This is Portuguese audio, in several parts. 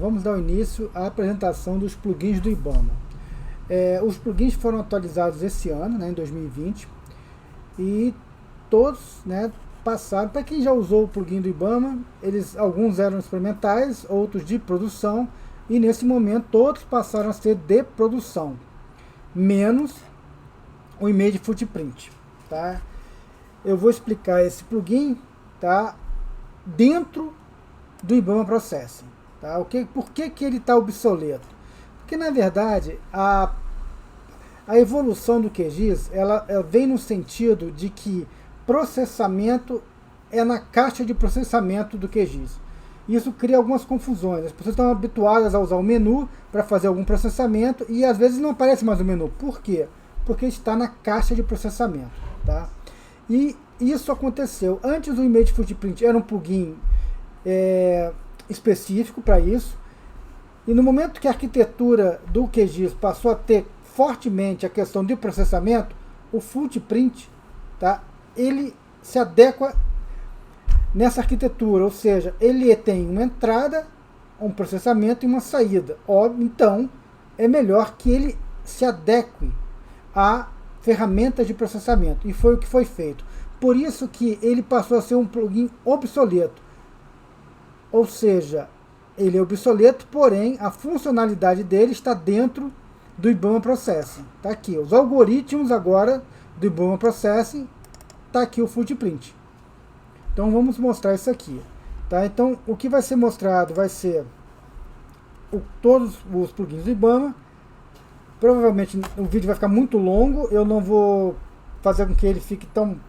Vamos dar início à apresentação dos plugins do IBAMA. Os plugins foram atualizados esse ano, né, em 2020, e todos, né, passaram. Para quem já usou o plugin do IBAMA, alguns eram experimentais, outros de produção, e nesse momento todos passaram a ser de produção, menos o Image Footprint. Tá? Eu vou explicar esse plugin, tá, dentro do IBAMA Processing. Tá? Por que ele está obsoleto? Porque, na verdade, a evolução do QGIS ela vem no sentido de que processamento é na caixa de processamento do QGIS. Isso cria algumas confusões. As pessoas estão habituadas a usar o menu para fazer algum processamento e às vezes não aparece mais o menu. Por quê? Porque está na caixa de processamento. Tá? E isso aconteceu. Antes o Image Footprint era um plugin específico para isso, e no momento que a arquitetura do QGIS passou a ter fortemente a questão de processamento, o Footprint, tá, ele se adequa nessa arquitetura, ou seja, ele tem uma entrada, um processamento e uma saída. Então é melhor que ele se adeque a ferramentas de processamento, e foi o que foi feito. Por isso que ele passou a ser um plugin obsoleto. Ou seja, ele é obsoleto, porém a funcionalidade dele está dentro do IBAMA Processing. Está aqui, os algoritmos agora do IBAMA Processing, está aqui o Footprint. Então vamos mostrar isso aqui. Tá? Então o que vai ser mostrado vai ser todos os plugins do IBAMA. Provavelmente o vídeo vai ficar muito longo, eu não vou fazer com que ele fique tão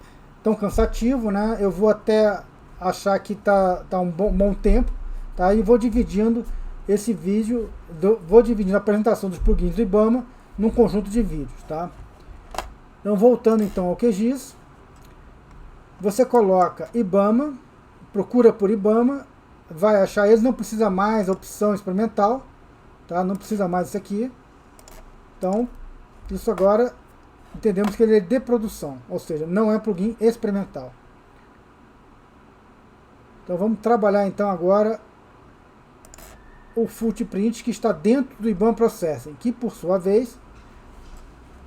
cansativo, né? Eu vou até achar que tá um bom tempo, tá? E vou dividindo esse vídeo, vou dividindo a apresentação dos plugins do IBAMA num conjunto de vídeos, tá? Então voltando então ao QGIS, você coloca IBAMA, procura por IBAMA, vai achar eles, não precisa mais a opção experimental, tá? Não precisa mais isso aqui. Então, isso agora entendemos que ele é de produção, ou seja, não é plugin experimental. Então vamos trabalhar então agora o Footprint, que está dentro do IBAMA Processing, que por sua vez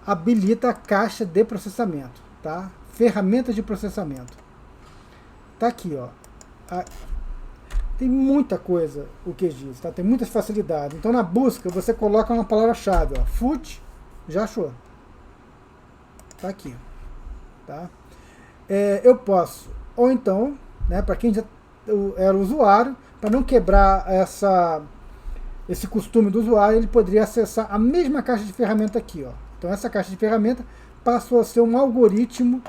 habilita a caixa de processamento, tá? Ferramentas de processamento. Tá aqui, ó. Tem muita coisa o QGIS, tá? Tem muitas facilidades. Então na busca você coloca uma palavra-chave, ó, Foot, já achou. Tá aqui, tá? Eu posso, ou então, né, para quem já era usuário, para não quebrar esse costume do usuário, ele poderia acessar a mesma caixa de ferramenta aqui, ó. Então essa caixa de ferramenta passou a ser um algoritmo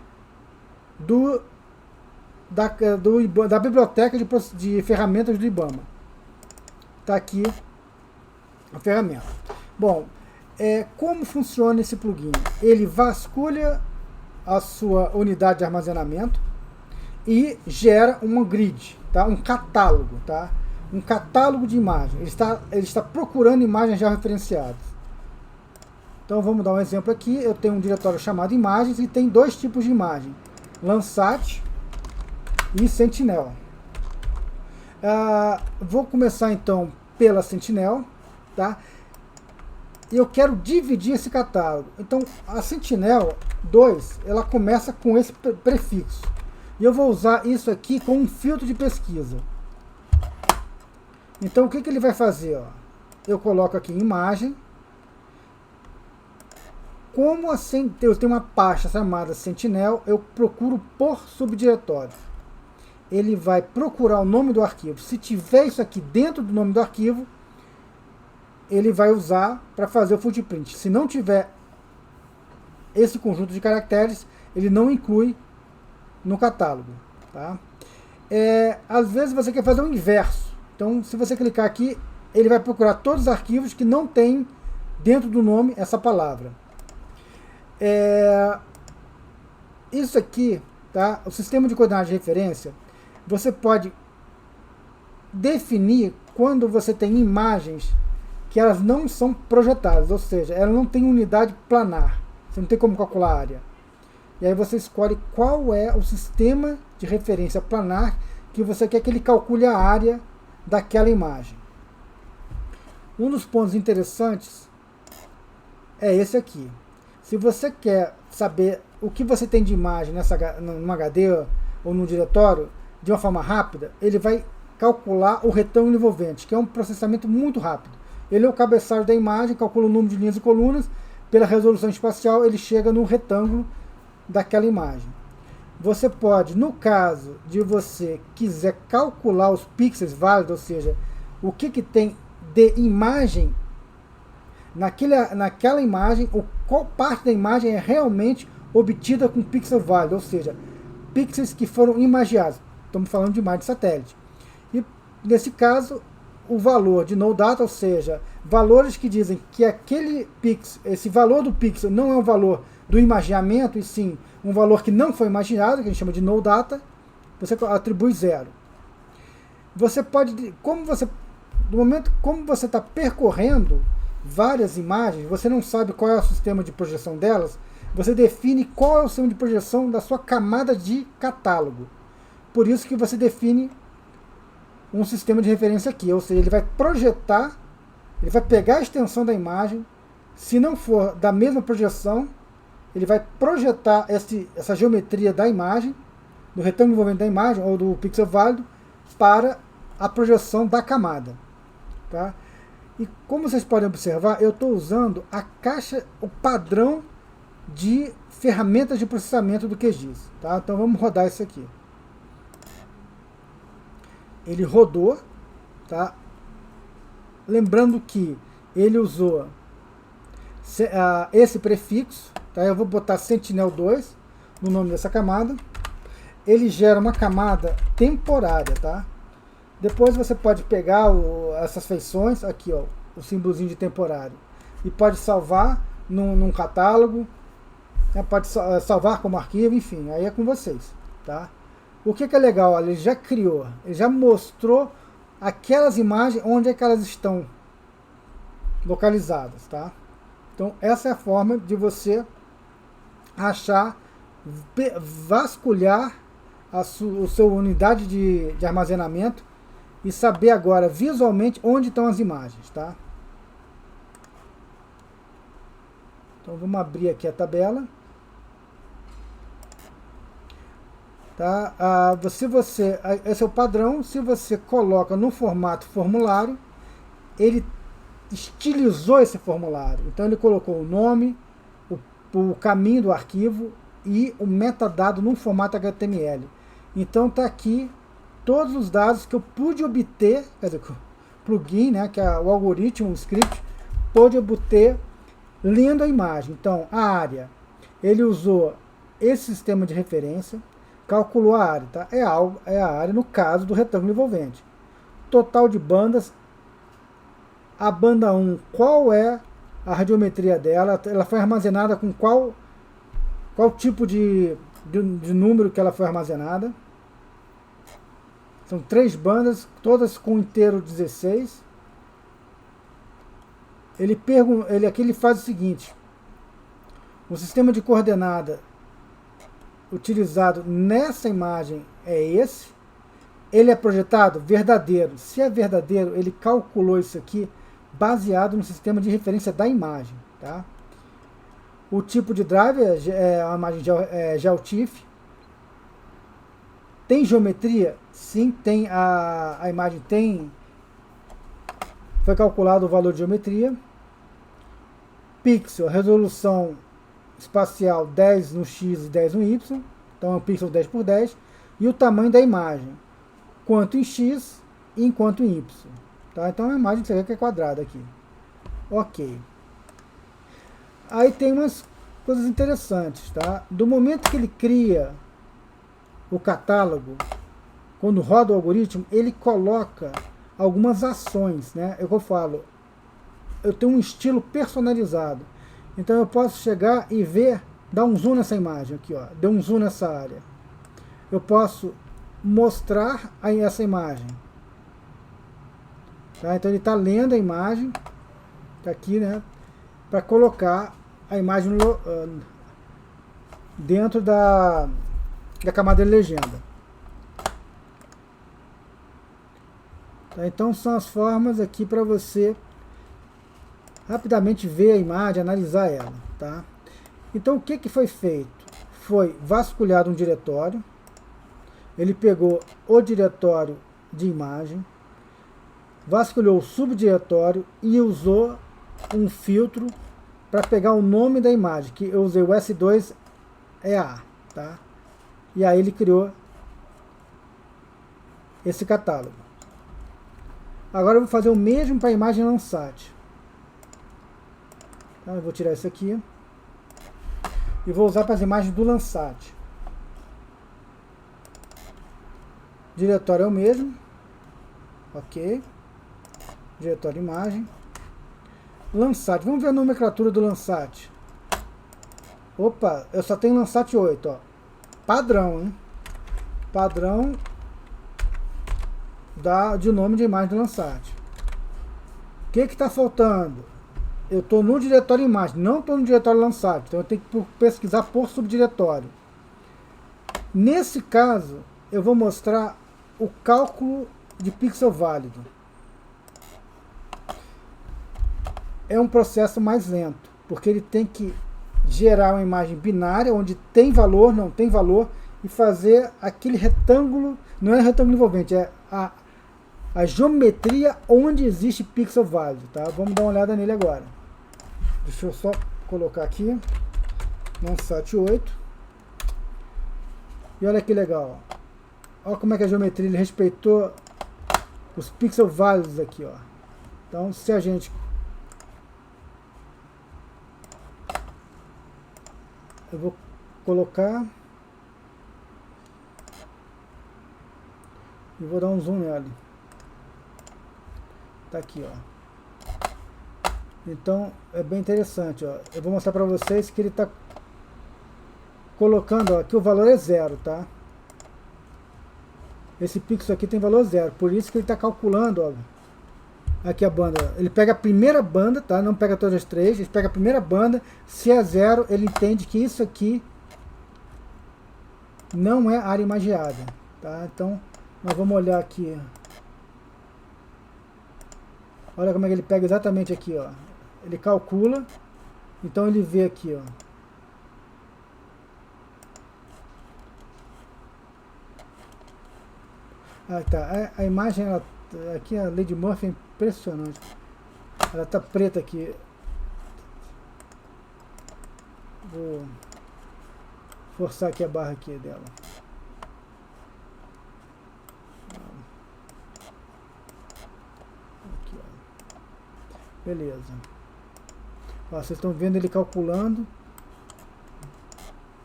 da biblioteca de ferramentas do IBAMA. Tá aqui a ferramenta. Bom, como funciona esse plugin? Ele vasculha a sua unidade de armazenamento e gera uma grid, tá? Um catálogo, tá? Um catálogo de imagens. Ele está procurando imagens já referenciadas. Então vamos dar um exemplo aqui. Eu tenho um diretório chamado imagens e tem dois tipos de imagem: Landsat e Sentinel. Vou começar então pela Sentinel, tá? E eu quero dividir esse catálogo. Então a Sentinel 2, ela começa com esse prefixo. E eu vou usar isso aqui com um filtro de pesquisa. Então o que ele vai fazer? Ó? Eu coloco aqui imagem. Como assim, eu tenho uma pasta chamada Sentinel, eu procuro por subdiretório. Ele vai procurar o nome do arquivo. Se tiver isso aqui dentro do nome do arquivo, ele vai usar para fazer o Footprint. Se não tiver esse conjunto de caracteres, ele não inclui no catálogo. Tá? Às vezes você quer fazer o inverso. Então, se você clicar aqui, ele vai procurar todos os arquivos que não tem dentro do nome essa palavra. Isso aqui, tá? O sistema de coordenadas de referência, você pode definir quando você tem imagens que elas não são projetadas, ou seja, ela não tem unidade planar, você não tem como calcular a área. E aí você escolhe qual é o sistema de referência planar que você quer que ele calcule a área daquela imagem. Um dos pontos interessantes é esse aqui. Se você quer saber o que você tem de imagem no HD ou no diretório de uma forma rápida, ele vai calcular o retângulo envolvente, que é um processamento muito rápido. Ele é o cabeçalho da imagem, calcula o número de linhas e colunas, pela resolução espacial ele chega no retângulo daquela imagem. Você pode, no caso de você quiser calcular os pixels válidos, ou seja, o que tem de imagem naquela imagem, ou qual parte da imagem é realmente obtida com pixel válido, ou seja, pixels que foram imagiados. Estamos falando de imagem de satélite. E nesse caso, o valor de no data, ou seja, valores que dizem que aquele pixel, esse valor do pixel não é um valor do imaginamento, e sim um valor que não foi imaginado, que a gente chama de no data, você atribui 0. Você pode, como você está percorrendo várias imagens, você não sabe qual é o sistema de projeção delas, você define qual é o sistema de projeção da sua camada de catálogo. Por isso que você define um sistema de referência aqui, ou seja, ele vai projetar, ele vai pegar a extensão da imagem, se não for da mesma projeção, ele vai projetar essa geometria da imagem, do retângulo envolvente da imagem, ou do pixel válido, para a projeção da camada. Tá? E como vocês podem observar, eu estou usando a caixa, o padrão de ferramentas de processamento do QGIS. Tá? Então vamos rodar isso aqui. Ele rodou, tá? Lembrando que ele usou esse prefixo, tá? Eu vou botar Sentinel-2 no nome dessa camada. Ele gera uma camada temporária, tá? Depois você pode pegar essas feições, aqui ó, o símbolozinho de temporário, e pode salvar num catálogo, né? Pode salvar como arquivo, enfim, aí é com vocês, tá? O que é legal, olha, ele já criou, ele já mostrou aquelas imagens onde é que elas estão localizadas, tá? Então essa é a forma de você achar, vasculhar a sua unidade de armazenamento e saber agora visualmente onde estão as imagens, tá? Então vamos abrir aqui a tabela. Tá? Esse é o padrão. Se você coloca no formato formulário, ele estilizou esse formulário. Então ele colocou o nome, o caminho do arquivo e o metadado no formato HTML. Então está aqui todos os dados que eu pude obter, quer dizer, o plugin, né, que é o algoritmo, o script, pôde obter lendo a imagem. Então a área, ele usou esse sistema de referência, calculou a área, tá? É a área no caso do retângulo envolvente. Total de bandas, a banda 1, qual é a radiometria dela? Ela foi armazenada com qual tipo de número que ela foi armazenada? São 3 bandas, todas com inteiro 16. Aqui ele faz o seguinte: o sistema de coordenada utilizado nessa imagem é esse. Ele é projetado verdadeiro. Se é verdadeiro, ele calculou isso aqui baseado no sistema de referência da imagem, tá? O tipo de drive é a imagem GeoTIFF. Tem geometria? Sim, tem. A imagem tem. Foi calculado o valor de geometria. Pixel, resolução espacial 10 no X e 10 no Y. Então é um pixel 10 por 10. E o tamanho da imagem, quanto em X e quanto em Y. Tá? Então a imagem você vê que é quadrada aqui. Ok. Aí tem umas coisas interessantes. Tá? Do momento que ele cria o catálogo, quando roda o algoritmo, ele coloca algumas ações, né? Eu falo, eu tenho um estilo personalizado. Então eu posso chegar e ver, dar um zoom nessa imagem aqui, ó, deu um zoom nessa área. Eu posso mostrar aí essa imagem. Tá? Então ele está lendo a imagem, tá aqui, né? Para colocar a imagem dentro da camada de legenda. Tá? Então são as formas aqui para você rapidamente ver a imagem, analisar ela, tá? Então o que que foi feito? Foi vasculhado um diretório, ele pegou o diretório de imagem, vasculhou o subdiretório e usou um filtro para pegar o nome da imagem, que eu usei o S2EA, tá? E aí ele criou esse catálogo. Agora eu vou fazer o mesmo para a imagem Landsat. Então eu vou tirar isso aqui e vou usar para as imagens do Landsat. Diretório é o mesmo, ok. Diretório imagem. Landsat, vamos ver a nomenclatura do Landsat. Opa, eu só tenho Landsat 8, ó. Padrão, hein? Padrão de nome de imagem do Landsat. O que está faltando? Eu estou no diretório imagem, não estou no diretório Landsat, então eu tenho que pesquisar por subdiretório. Nesse caso, eu vou mostrar o cálculo de pixel válido. É um processo mais lento, porque ele tem que gerar uma imagem binária, onde tem valor, não tem valor, e fazer aquele retângulo, não é retângulo envolvente, é a geometria onde existe pixel válido, tá? Vamos dar uma olhada nele agora. Deixa eu só colocar aqui, Landsat 8. E olha que legal, ó. Olha como é que a geometria ele respeitou os pixel válidos aqui, ó. Então, se a gente eu vou colocar e vou dar um zoom nele. Tá aqui, ó. Então é bem interessante, ó. Eu vou mostrar para vocês que ele está colocando, ó, que o valor é 0, tá? Esse pixel aqui tem valor 0, por isso que ele está calculando, ó. Aqui a banda, ele pega a primeira banda, tá? Não pega todas as três, ele pega a primeira banda. Se é 0, ele entende que isso aqui não é área imagiada, tá? Então, nós vamos olhar aqui. Olha como é que ele pega exatamente aqui, ó. Ele calcula, então ele vê aqui, ó. Ah, tá. A imagem, ela, aqui a Lady Murphy é impressionante. Ela tá preta aqui. Vou forçar aqui a barra aqui dela. Aqui, ó. Beleza. Ó, vocês estão vendo ele calculando,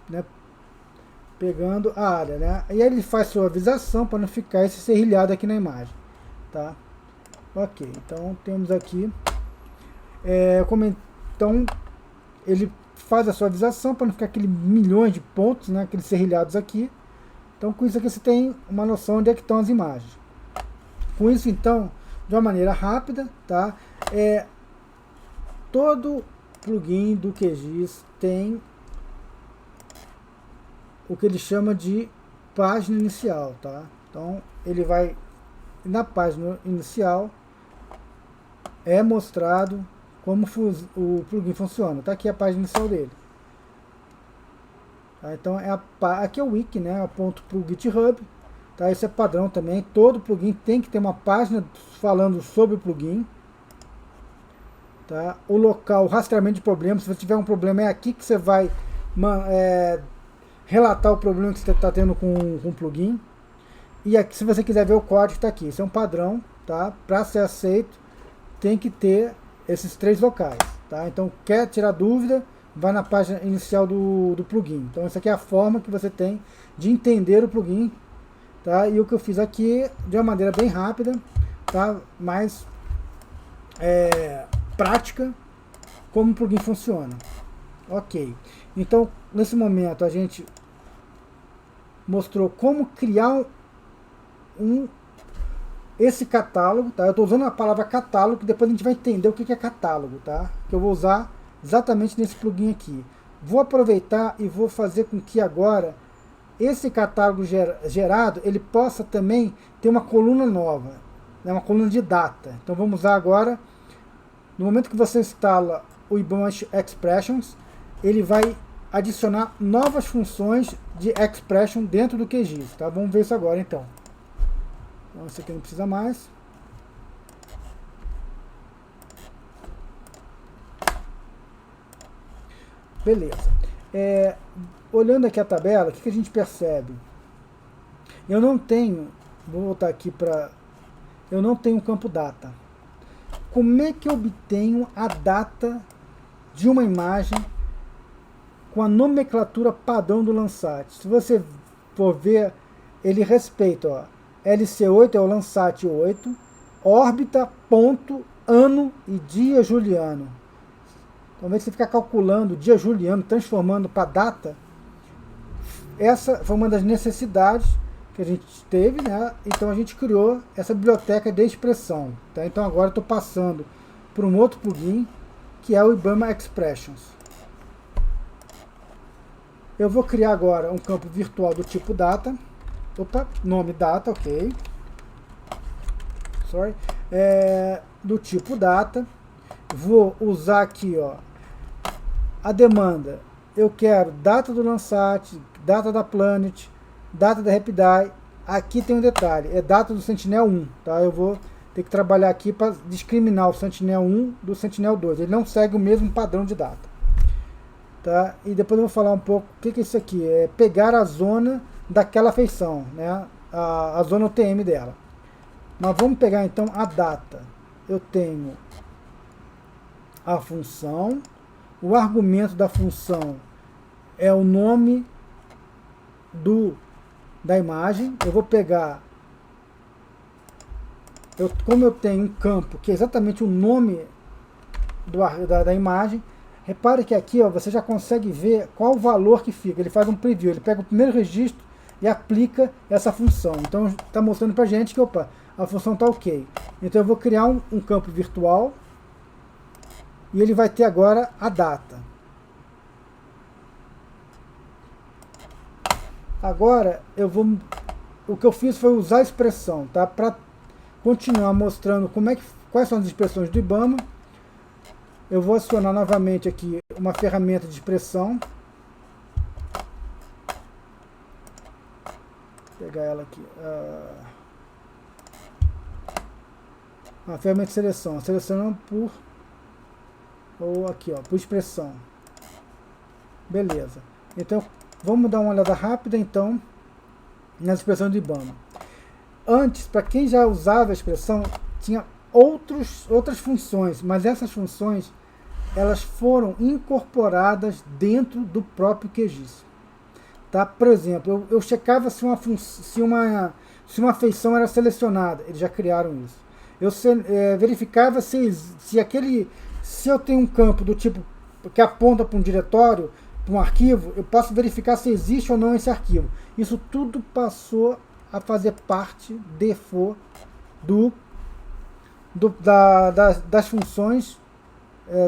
né? Pegando a área, né? E aí ele faz suavização para não ficar esse serrilhado aqui na imagem, tá? Ok, então temos aqui então ele faz a suavização para não ficar aquele milhões de pontos, né? Aqueles serrilhados aqui. Então com isso aqui você tem uma noção de onde é que estão as imagens. Com isso então, de uma maneira rápida, tá? Todo plugin do QGIS tem o que ele chama de página inicial, tá? Então ele vai na página inicial, é mostrado como o plugin funciona. Tá aqui a página inicial dele. Tá? Então aqui é o wiki, né? Ponto pro GitHub. Tá? Esse é padrão também. Todo plugin tem que ter uma página falando sobre o plugin. Tá? O local, o rastreamento de problemas. Se você tiver um problema, é aqui que você vai relatar o problema que você está tendo com o plugin. E aqui, se você quiser ver o código, está aqui. Isso é um padrão, tá? Para ser aceito, tem que ter esses 3 locais, tá? Então, quer tirar dúvida, vai na página inicial do plugin. Então, essa aqui é a forma que você tem de entender o plugin, tá? E o que eu fiz aqui, de uma maneira bem rápida, tá? Mais prática, como o plugin funciona. Ok. Então, nesse momento, a gente mostrou como criar esse catálogo, tá? Eu estou usando a palavra catálogo, que depois a gente vai entender o que é catálogo, tá? Que eu vou usar exatamente nesse plugin aqui. Vou aproveitar e vou fazer com que agora esse catálogo gerado, ele possa também ter uma coluna nova, né? Uma coluna de data. Então vamos usar agora No momento que você instala o IBAMA Expressions, ele vai adicionar novas funções de expression dentro do QGIS, tá? Vamos ver isso agora então. Então esse aqui não precisa mais. Beleza. Olhando aqui a tabela, o que a gente percebe? Eu não tenho, vou voltar aqui para, eu não tenho campo data. Como é que eu obtenho a data de uma imagem com a nomenclatura padrão do Landsat? Se você for ver, ele respeita, ó, LC8 é o Landsat 8, órbita, ponto, ano e dia juliano. Então, ao invés de você ficar calculando dia juliano, transformando para data, essa foi uma das necessidades que a gente teve, né? Então a gente criou essa biblioteca de expressão, tá? Então agora eu estou passando para um outro plugin, que é o IBAMA Expressions. Eu vou criar agora um campo virtual do tipo data. Opa, nome data, ok. Sorry. Do tipo data. Vou usar aqui, ó, a demanda. Eu quero data do Landsat, data da Planet, data da RapidEye. Aqui tem um detalhe, é data do Sentinel-1, tá? Eu vou ter que trabalhar aqui para discriminar o Sentinel-1 do Sentinel-2. Ele não segue o mesmo padrão de data, tá? E depois eu vou falar um pouco o que é isso aqui. É pegar a zona daquela feição, né? A zona UTM dela. Mas vamos pegar então a data. Eu tenho a função, o argumento da função é o nome da imagem. Eu vou pegar, como eu tenho um campo que é exatamente o nome da imagem, repare que aqui, ó, você já consegue ver qual o valor que fica. Ele faz um preview, ele pega o primeiro registro e aplica essa função. Então está mostrando para a gente que, opa, a função está ok. Então eu vou criar um campo virtual e ele vai ter agora a data. Agora o que eu fiz foi usar a expressão, tá? Para continuar mostrando quais são as expressões do IBAMA. Eu vou acionar novamente aqui uma ferramenta de expressão. Vou pegar ela aqui. A ferramenta de seleção. Selecionando por expressão. Beleza. Então, vamos dar uma olhada rápida, então, nas expressões do IBAMA. Antes, para quem já usava a expressão, tinha outras funções, mas essas funções elas foram incorporadas dentro do próprio QGIS. Tá? Por exemplo, eu checava se uma feição era selecionada, eles já criaram isso. Eu verificava se eu tenho um campo do tipo que aponta para um diretório, para um arquivo, eu posso verificar se existe ou não esse arquivo. Isso tudo passou a fazer parte default das funções,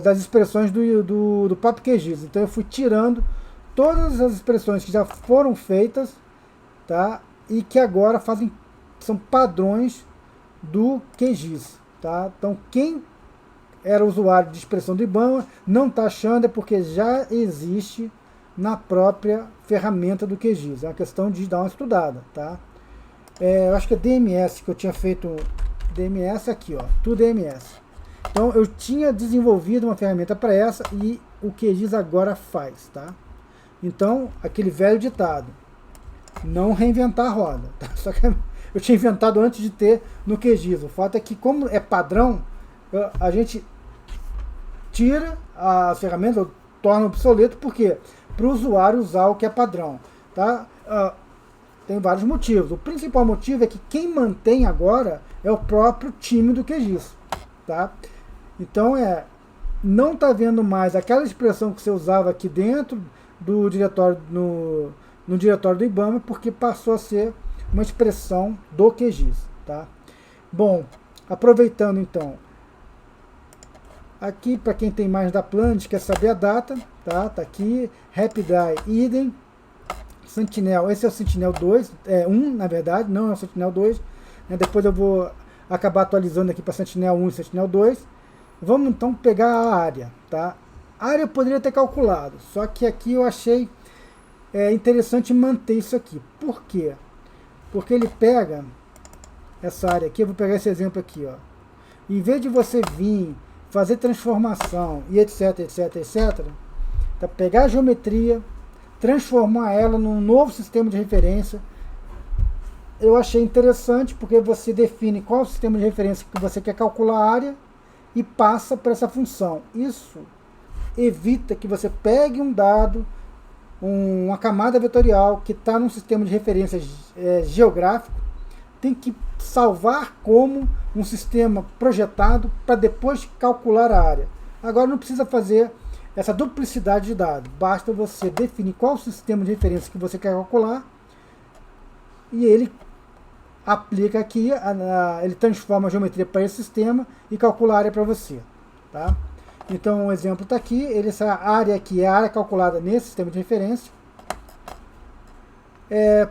das expressões do próprio QGIS. Então eu fui tirando todas as expressões que já foram feitas, tá? E que agora são padrões do QGIS, tá? Então quem era usuário de expressão do IBAMA não está achando, é porque já existe na própria ferramenta do QGIS. É uma questão de dar uma estudada, tá? Eu acho que é DMS que eu tinha feito. DMS aqui, ó, tudo DMS. Então eu tinha desenvolvido uma ferramenta para essa e o QGIS agora faz, tá? Então, aquele velho ditado, não reinventar a roda, tá? Só que eu tinha inventado antes de ter no QGIS. O fato é que, como é padrão, a gente tira as ferramentas, torna obsoleto, porque para o usuário usar o que é padrão, tá? Tem vários motivos. O principal motivo é que quem mantém agora é o próprio time do QGIS, tá? Então não está vendo mais aquela expressão que você usava aqui dentro do diretório, no diretório do IBAMA, porque passou a ser uma expressão do QGIS, tá? Bom, aproveitando então, aqui para quem tem mais da Planet, quer saber a data, tá aqui, RapidEye, idem, Sentinel, esse é o Sentinel 2, 1 na verdade, não é o Sentinel 2, né? Depois eu vou acabar atualizando aqui para Sentinel 1 e Sentinel 2, Vamos então pegar a área, tá? A área eu poderia ter calculado, só que aqui eu achei interessante manter isso aqui. Por quê? Porque ele pega essa área aqui, eu vou pegar esse exemplo aqui, ó. Em vez de você vir fazer transformação e etc, etc, etc, tá? Pegar a geometria, transformar ela num novo sistema de referência. Eu achei interessante porque você define qual é o sistema de referência que você quer calcular a área e passa para essa função. Isso evita que você pegue um dado, uma camada vetorial que está num sistema de referência geográfico, tem que salvar como um sistema projetado para depois calcular a área. Agora não precisa fazer essa duplicidade de dados, basta você definir qual o sistema de referência que você quer calcular e ele aplica aqui, ele transforma a geometria para esse sistema e calcula a área para você. Tá? Então o exemplo está aqui, essa área aqui é a área calculada nesse sistema de referência.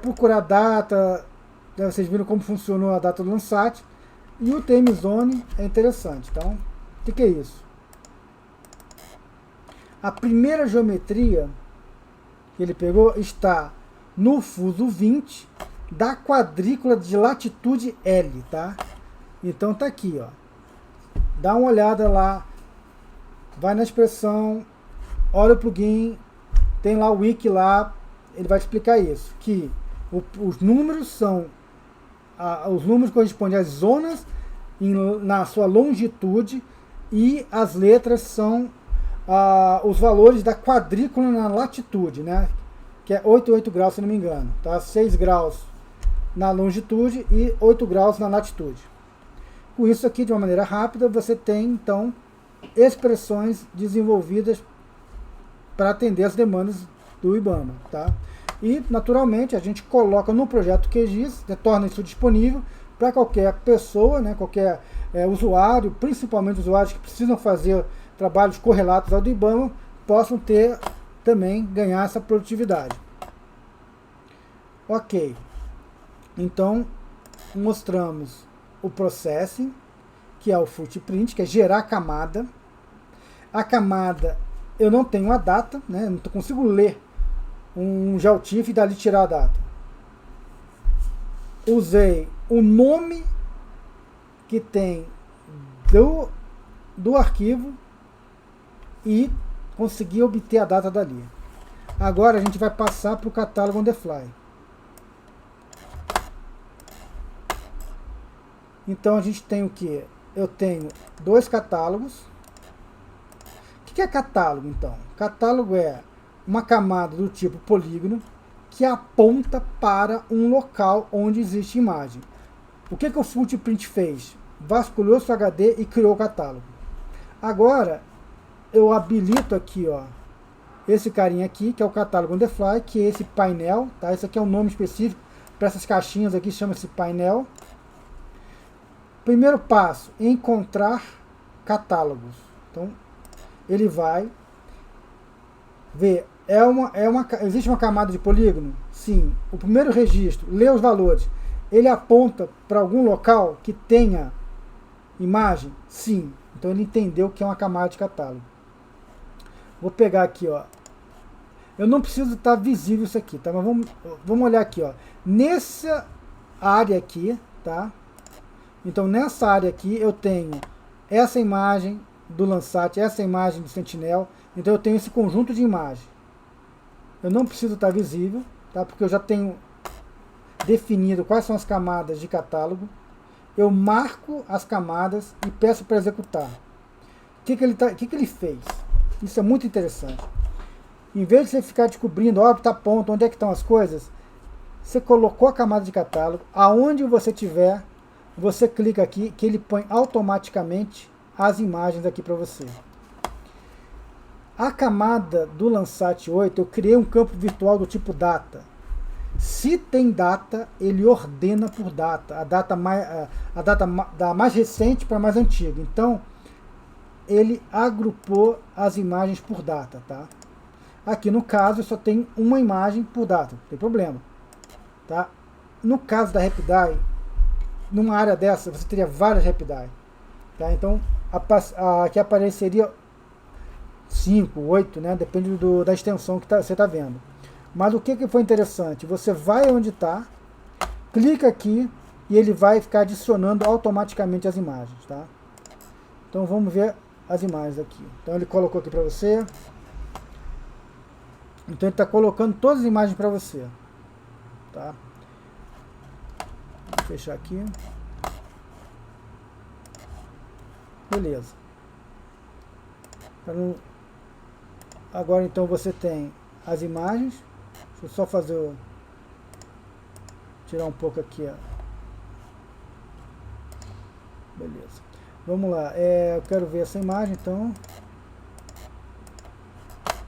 Procurar data, vocês viram como funcionou a data do Landsat, e o time zone é interessante. Então, o que é isso? A primeira geometria que ele pegou está no fuso 20 da quadrícula de latitude L, tá? Então tá aqui, ó. Dá uma olhada lá, vai na expressão, olha o plugin, tem lá o wiki lá, ele vai explicar isso, que os números são os números correspondem às zonas na sua longitude e as letras são os valores da quadrícula na latitude, né? Que é 8 graus, se não me engano, tá? 6 graus na longitude e 8 graus na latitude. Com isso aqui, de uma maneira rápida, você tem, então, expressões desenvolvidas para atender as demandas do IBAMA, tá? E, naturalmente, a gente coloca no projeto QGIS, torna isso disponível para qualquer pessoa, né, qualquer usuário, principalmente usuários que precisam fazer trabalhos correlatos ao do IBAMA, possam ter também, ganhar essa produtividade. Ok. Então, mostramos o processing, que é o footprint, que é gerar camada. A camada, eu não tenho a data, né? Eu não consigo ler um GeoTIFF e dali tirar a data. Usei o nome que tem do arquivo e consegui obter a data dali. Agora a gente vai passar para o catálogo on the fly. Então a gente tem o que? Eu tenho dois catálogos. O que é catálogo, então? Catálogo é uma camada do tipo polígono que aponta para um local onde existe imagem. O que o Footprint fez? Vasculhou seu HD e criou o catálogo. Agora eu habilito aqui, ó, esse carinha aqui, que é o catálogo on the fly, que é esse painel, tá? Esse aqui é um nome específico para essas caixinhas aqui, chama-se painel. Primeiro passo, encontrar catálogos. Então, ele vai ver, existe uma camada de polígono? Sim. O primeiro registro, lê os valores. Ele aponta para algum local que tenha imagem? Sim. Então ele entendeu que é uma camada de catálogo. Vou pegar aqui, ó. Eu não preciso estar visível isso aqui, tá? Mas vamos olhar aqui, ó. Nessa área aqui, tá? Então nessa área aqui eu tenho essa imagem do Landsat, essa imagem do Sentinel. Então eu tenho esse conjunto de imagens. Eu não preciso estar visível, tá? Porque eu já tenho definido quais são as camadas de catálogo. Eu marco as camadas e peço para executar. O que ele fez? Isso é muito interessante. Em vez de você ficar descobrindo, ó, tá ponto, onde é que estão as coisas, você colocou a camada de catálogo, aonde você tiver, você clica aqui, que ele põe automaticamente as imagens aqui para você. A camada do Landsat 8, eu criei um campo virtual do tipo data. Se tem data, ele ordena por data, a data da mais recente para a mais antiga. Então, ele agrupou as imagens por data, tá? Aqui no caso, só tem uma imagem por data, não tem problema, tá? No caso da RapidEye, numa área dessa, você teria várias RapidEye, tá? Então, que apareceria 5, 8, né? Depende da extensão que você está vendo. Mas o que foi interessante? Você vai onde está, clica aqui e ele vai ficar adicionando automaticamente as imagens, tá? Então vamos ver as imagens aqui. Então ele colocou aqui para você. Então ele está colocando todas as imagens para você, tá? Vou fechar aqui. Beleza. Agora então você tem as imagens. Deixa eu só fazer tirar um pouco aqui, ó. Beleza. Vamos lá. Eu quero ver essa imagem, então.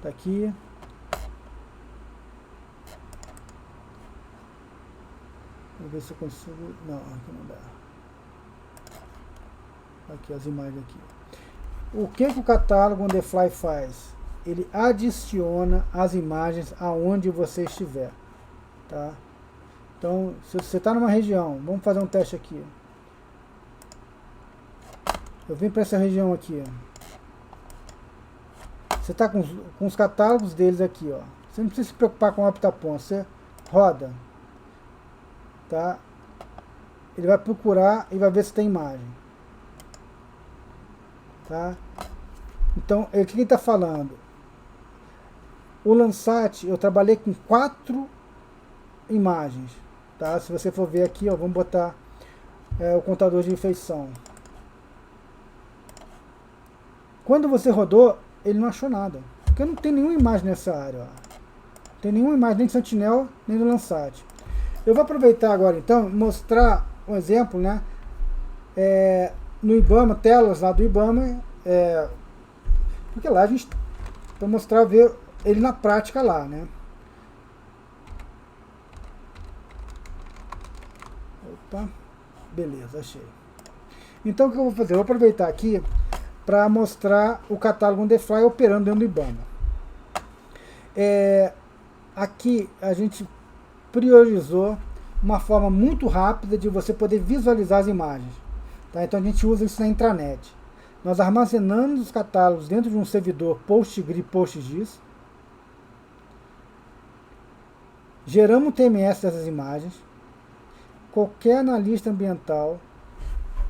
Tá aqui. Vou ver se eu consigo. Não, aqui não dá. Aqui as imagens aqui. O que o catálogo On The Fly faz? Ele adiciona as imagens aonde você estiver, tá? Então, se você está numa região, vamos fazer um teste aqui. Eu vim para essa região aqui, ó. Você está com os catálogos deles aqui, ó. Você não precisa se preocupar com o Aptapon, você roda, tá? Ele vai procurar e vai ver se tem imagem, tá? Então, o que ele está falando? O Landsat, eu trabalhei com 4 imagens, tá? Se você for ver aqui, ó, vamos botar o contador de feição. Quando você rodou, ele não achou nada, porque não tem nenhuma imagem nessa área, ó. Não tem nenhuma imagem nem do Sentinel, nem do Landsat. Eu vou aproveitar agora, então, mostrar um exemplo, né? No IBAMA, telas lá do IBAMA, porque lá a gente, para mostrar, ver ele na prática lá, né? Opa, beleza, achei. Então o que eu vou fazer? Eu vou aproveitar aqui para mostrar o catálogo On The Fly operando dentro do IBAMA. Aqui a gente priorizou uma forma muito rápida de você poder visualizar as imagens, tá? Então a gente usa isso na intranet. Nós armazenamos os catálogos dentro de um servidor PostGIS, PostGIS. Geramos o TMS dessas imagens. Qualquer analista ambiental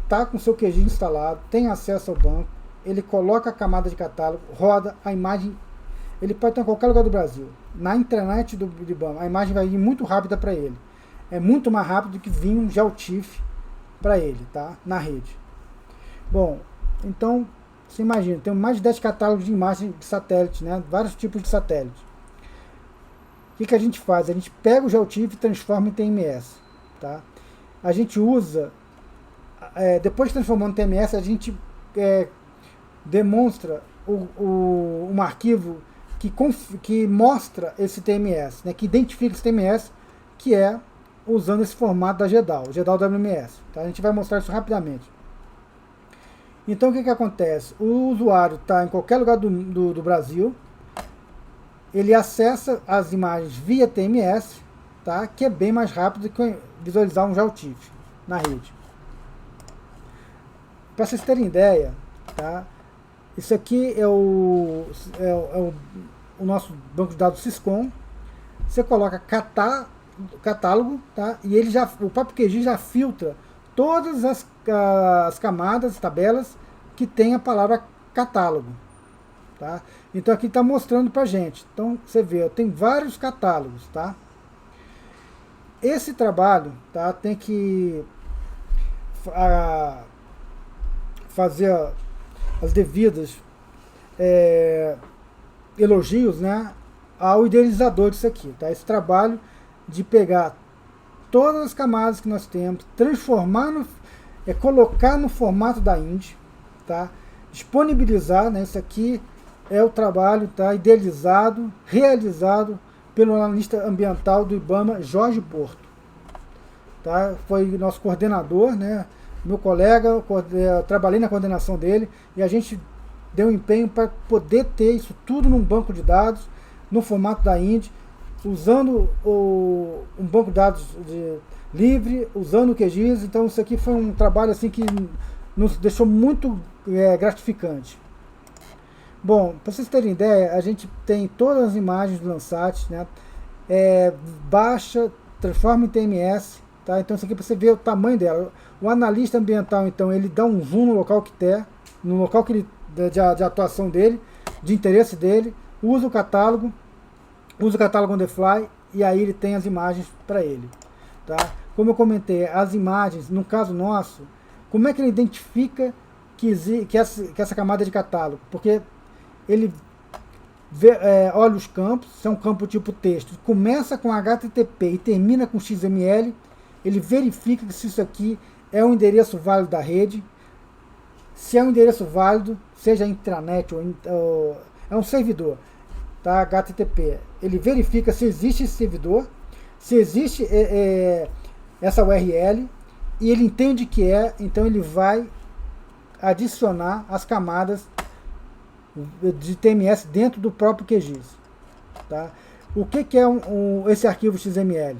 está com seu QGIS instalado, tem acesso ao banco, ele coloca a camada de catálogo, roda a imagem, ele pode estar em qualquer lugar do Brasil. Na intranet do IBAMA, a imagem vai vir muito rápida para ele. É muito mais rápido do que vir um GeoTIFF para ele, tá? Na rede. Bom, então, você imagina, tem mais de 10 catálogos de imagens de satélite, né? Vários tipos de satélite. O que a gente faz? A gente pega o GeoTIFF e transforma em TMS, tá? A gente usa, depois de transformar em TMS, a gente demonstra um arquivo que mostra esse TMS, né? Que identifica esse TMS, que é usando esse formato da GEDAL WMS, tá? A gente vai mostrar isso rapidamente. Então o que acontece? O usuário está em qualquer lugar do Brasil, ele acessa as imagens via TMS, tá? Que é bem mais rápido que visualizar um GeoTIFF na rede. Para vocês terem ideia, tá? Isso aqui é o nosso banco de dados Syscom. Você coloca catálogo, tá? E o próprio QGIS já filtra todas as camadas, tabelas que tem a palavra catálogo, tá? Então aqui está mostrando para gente. Então você vê, tem vários catálogos, tá? Esse trabalho, tá? Tem que fazer as devidas elogios, né, ao idealizador disso aqui, tá? Esse trabalho de pegar todas as camadas que nós temos, transformar colocar no formato da INDE, tá? Disponibilizar, né? Isso aqui é o trabalho, tá? Idealizado, realizado pelo analista ambiental do IBAMA, Jorge Porto, tá? Foi nosso coordenador, né? Meu colega, eu trabalhei na coordenação dele e a gente deu empenho para poder ter isso tudo num banco de dados, no formato da INDE, usando um banco de dados livre, usando o QGIS. Então isso aqui foi um trabalho assim que nos deixou muito gratificante. Bom, para vocês terem ideia, a gente tem todas as imagens do Landsat, né? Baixa, transforma em TMS, tá? Então isso aqui para você ver o tamanho dela. O analista ambiental, então, ele dá um zoom no local que quer, no local que ele, de atuação dele, de interesse dele, usa o catálogo on the fly, e aí ele tem as imagens para ele, tá? Como eu comentei, as imagens, no caso nosso, como é que ele identifica que essa camada é de catálogo? Porque ele olha os campos, se é um campo tipo texto, começa com HTTP e termina com XML, ele verifica que se isso aqui é um endereço válido da rede, se é um endereço válido, seja intranet ou é um servidor, tá? HTTP, ele verifica se existe esse servidor, se existe essa URL, e ele entende que então ele vai adicionar as camadas de TMS dentro do próprio QGIS, tá? O que é esse arquivo XML?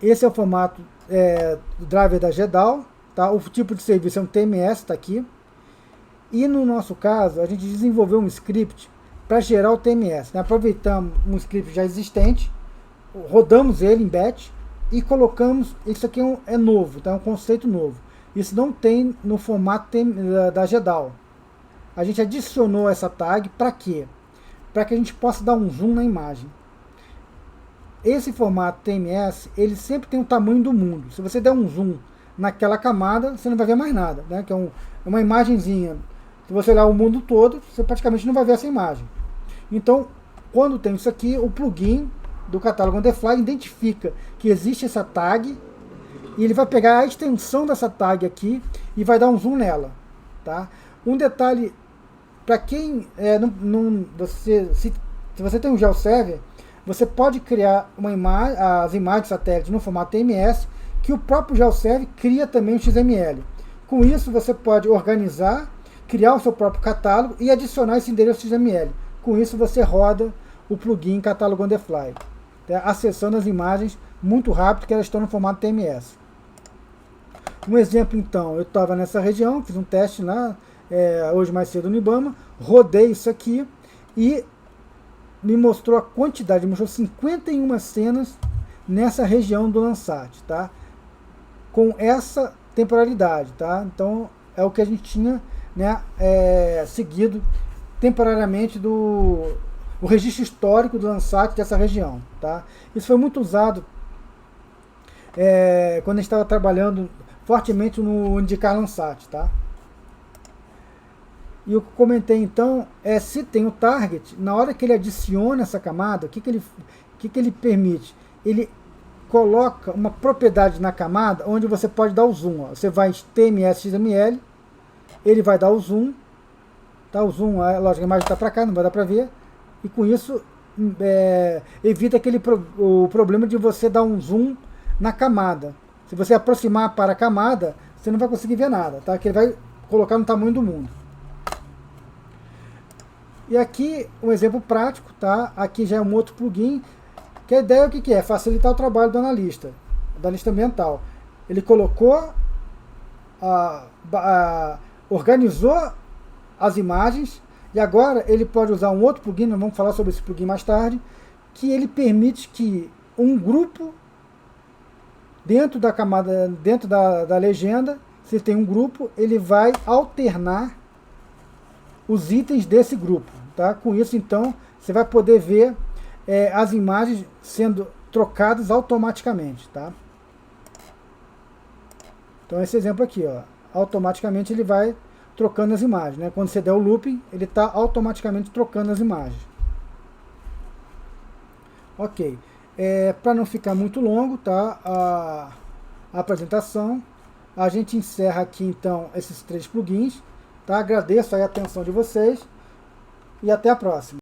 Esse é o formato do driver da GEDAL, tá? O tipo de serviço é um TMS, está aqui. E no nosso caso, a gente desenvolveu um script para gerar o TMS, né? Aproveitamos um script já existente, rodamos ele em batch e colocamos, isso aqui é novo, tá? É um conceito novo. Isso não tem no formato da GEDAL. A gente adicionou essa tag para quê? Para que a gente possa dar um zoom na imagem. Esse formato TMS, ele sempre tem o tamanho do mundo. Se você der um zoom naquela camada, você não vai ver mais nada, né? Que é uma imagenzinha. Se você olhar o mundo todo, você praticamente não vai ver essa imagem. Então, quando tem isso aqui, o plugin do catálogo on the fly identifica que existe essa tag e ele vai pegar a extensão dessa tag aqui e vai dar um zoom nela, tá? Um detalhe, para quem se você tem um GeoServer, você pode criar as imagens de satélite no formato TMS, que o próprio GeoServer cria também o XML. Com isso, você pode organizar, criar o seu próprio catálogo e adicionar esse endereço XML. Com isso, você roda o plugin Catálogo on the fly, tá? Acessando as imagens muito rápido, que elas estão no formato TMS. Um exemplo, então, eu estava nessa região, fiz um teste lá, hoje mais cedo no IBAMA, rodei isso aqui e me mostrou a quantidade, me mostrou 51 cenas nessa região do Landsat, tá? Com essa temporalidade, tá? Então é o que a gente tinha, né, seguido temporariamente o registro histórico do Landsat dessa região, tá? Isso foi muito usado quando a gente estava trabalhando fortemente no Indicar Landsat, tá? E o que eu comentei então se tem o target, na hora que ele adiciona essa camada, o que ele permite? Ele coloca uma propriedade na camada onde você pode dar o zoom. Ó. Você vai em TMS XML, ele vai dar o zoom, tá? O zoom, lógico, a imagem está para cá, não vai dar para ver, e com isso evita o problema de você dar um zoom na camada. Se você aproximar para a camada, você não vai conseguir ver nada, tá? Que ele vai colocar no tamanho do mundo. E aqui um exemplo prático, tá? Aqui já é um outro plugin, que a ideia é o que é? Facilitar o trabalho do analista ambiental. Ele colocou, organizou as imagens, e agora ele pode usar um outro plugin, nós vamos falar sobre esse plugin mais tarde, que ele permite que um grupo, dentro da camada, dentro da legenda, se tem um grupo, ele vai alternar os itens desse grupo, tá? Com isso, então, você vai poder ver as imagens sendo trocadas automaticamente, tá? Então, esse exemplo aqui, ó, automaticamente ele vai trocando as imagens, né? Quando você der o looping, ele está automaticamente trocando as imagens. Ok. Para não ficar muito longo, tá? A apresentação, a gente encerra aqui, então, esses 3 plugins. Tá? Agradeço aí a atenção de vocês e até a próxima.